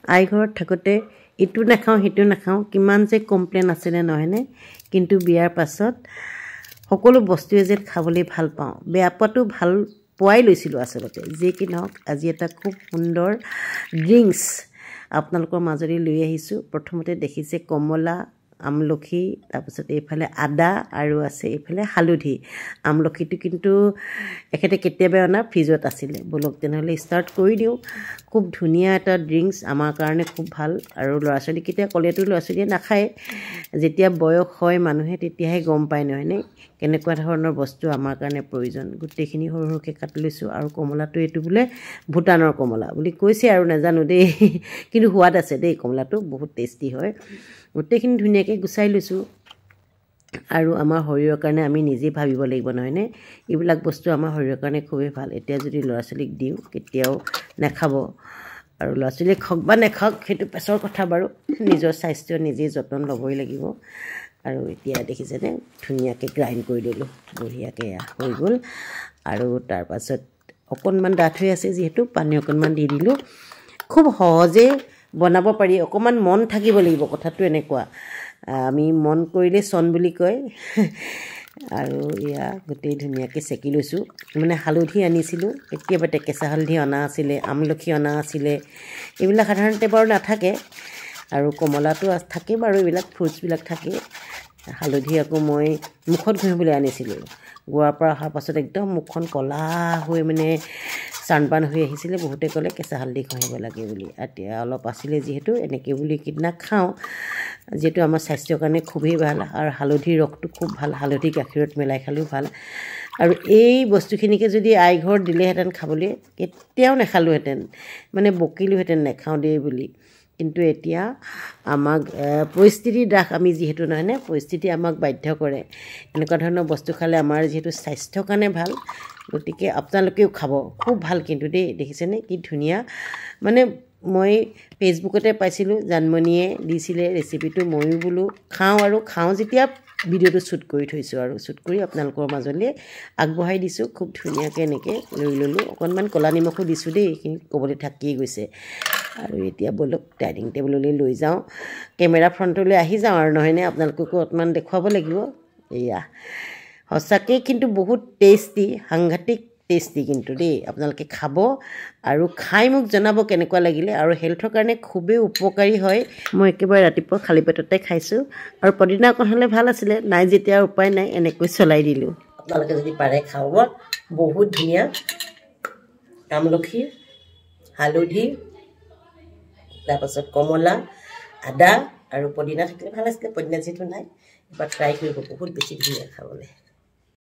আই ঘৰত থাকোঁতে ইটো নাখাওঁ সিটো নাখাওঁ কিমান যে কমপ্লেইন আছিলে নহয়নে কিন্তু বিয়াৰ পাছত সকলো বস্তুৱে যেন খাবলৈ ভাল পাওঁ বেয়া পোৱাটো ভাল পোৱাই লৈছিলোঁ আচলতে যি কি নহওক আজি এটা খুব সুন্দৰ ড্ৰিংকছ আপোনালোকৰ মাজলৈ লৈ আহিছোঁ প্ৰথমতে দেখিছে কমলা আমলখি তাৰপিছত এইফালে আদা আৰু আছে এইফালে হালধি আমলখিটো কিন্তু এখেতে কেতিয়াবা অনা ফ্ৰিজত আছিলে বলক তেনেহ'লে ষ্টাৰ্ট কৰি দিওঁ খুব ধুনীয়া এটা ড্ৰিংকছ আমাৰ কাৰণে খুব ভাল আৰু ল'ৰা ছোৱালীকেইটা ক'লেতো ল'ৰা ছোৱালীয়ে নাখায় যেতিয়া বয়স হয় মানুহে তেতিয়াহে গম পায় নহয়নে কেনেকুৱা ধৰণৰ বস্তু আমাৰ কাৰণে প্ৰয়োজন গোটেইখিনি সৰু সৰুকৈ কাটি লৈছোঁ আৰু কমলাটো এইটো বোলে ভূটানৰ কমলা বুলি কৈছে আৰু নাজানো দেই কিন্তু সোৱাদ আছে দেই কমলাটো বহুত টেষ্টি হয় গোটেইখিনি ধুনীয়াকৈ গুচাই লৈছোঁ আৰু আমাৰ শৰীৰৰ কাৰণে আমি নিজে ভাবিব লাগিব নহয়নে এইবিলাক বস্তু আমাৰ শৰীৰৰ কাৰণে খুবেই ভাল এতিয়া যদি ল'ৰা ছোৱালীক দিওঁ কেতিয়াও নাখাব আৰু ল'ৰা ছোৱালীয়ে খাওক বা নাখাওক সেইটো পেছৰ কথা বাৰু নিজৰ স্বাস্থ্য নিজেই যতন ল'বই লাগিব আৰু এতিয়া দেখিছেনে ধুনীয়াকৈ গ্ৰাইণ্ড কৰি দিলোঁ বঢ়িয়াকৈ হৈ গ'ল আৰু তাৰপাছত অকণমান ডাঠ হৈ আছে যিহেতু পানী অকণমান দি দিলোঁ খুব সহজে বনাব পাৰি অকণমান মন থাকিব লাগিব কথাটো এনেকুৱা আমি মন কৰিলে চন বুলি কয় আৰু এয়া গোটেই ধুনীয়াকৈ চেকি লৈছোঁ মানে হালধি আনিছিলোঁ কেতিয়াবাতে কেঁচা হালধি অনা আছিলে আমলখি অনা আছিলে এইবিলাক সাধাৰণতে বাৰু নাথাকে আৰু কমলাটো থাকে বাৰু এইবিলাক ফ্ৰুটছবিলাক থাকে হালধি আকৌ মই মুখত ঘঁহিবলৈ আনিছিলোঁ গোৱাৰ পৰা অহাৰ পাছত একদম মুখখন ক'লা হৈ মানে চানবান হৈ আহিছিলে বহুতে ক'লে কেঁচা হালধি ঘঁহিব লাগে বুলি এতিয়া অলপ আছিলে যিহেতু এনেকৈ বুলি কিনা খাওঁ যিহেতু আমাৰ স্বাস্থ্যৰ কাৰণে খুবেই ভাল আৰু হালধিৰ ৰসটো খুব ভাল হালধি গাখীৰত মিলাই খালেও ভাল আৰু এই বস্তুখিনিকে যদি আই ঘৰত দিলেহেঁতেন খাবলৈ কেতিয়াও নাখালোহেঁতেন মানে বকিলোহেঁতেন নাখাওঁ দেই বুলি কিন্তু এতিয়া আমাক পৰিস্থিতিৰ দাস আমি যিহেতু নহয়নে পৰিস্থিতি আমাক বাধ্য কৰে এনেকুৱা ধৰণৰ বস্তু খালে আমাৰ যিহেতু স্বাস্থ্যৰ কাৰণে ভাল গতিকে আপোনালোকেও খাব খুব ভাল কিন্তু দেই দেখিছেনে কি ধুনীয়া মানে মই ফেচবুকতে পাইছিলোঁ জানমণিয়ে দিছিলে ৰেচিপিটো ময়ো বোলো খাওঁ আৰু খাওঁ যেতিয়া ভিডিঅ'টো শ্বুট কৰি থৈছোঁ আৰু শ্বুট কৰি আপোনালোকৰ মাজলৈ আগবঢ়াই দিছোঁ খুব ধুনীয়াকৈ এনেকৈ লৈ ল'লোঁ অকণমান ক'লা নিমখো দিছোঁ দেই এইখিনি ক'বলৈ থাকিয়ে গৈছে আৰু এতিয়া বলক ডাইনিং টেবুললৈ লৈ যাওঁ কেমেৰা ফ্ৰণ্টলৈ আহি যাওঁ আৰু নহয়নে আপোনালোককো অকণমান দেখুৱাব লাগিব এয়া সঁচাকৈ কিন্তু বহুত টেষ্টি সাংঘাতিক টেষ্টি কিন্তু দেই আপোনালোকে খাব আৰু খাই মোক জনাব কেনেকুৱা লাগিলে আৰু হেল্থৰ কাৰণে খুবেই উপকাৰী হয় মই একেবাৰে ৰাতিপুৱা খালী পেটতে খাইছোঁ আৰু পদিনা অকণ হ'লে ভাল আছিলে নাই যেতিয়া উপায় নাই এনেকৈ চলাই দিলোঁ আপোনালোকে যদি পাৰে খাব বহুত ধুনীয়া আমলখি হালধি তাৰপাছত কমলা আদা আৰু পদিনা থাকিলে ভাল আছিলে পদিনা যিহেতু নাই এবাৰ ট্ৰাই কৰিব বহুত বেছি ধুনীয়া খাবলৈ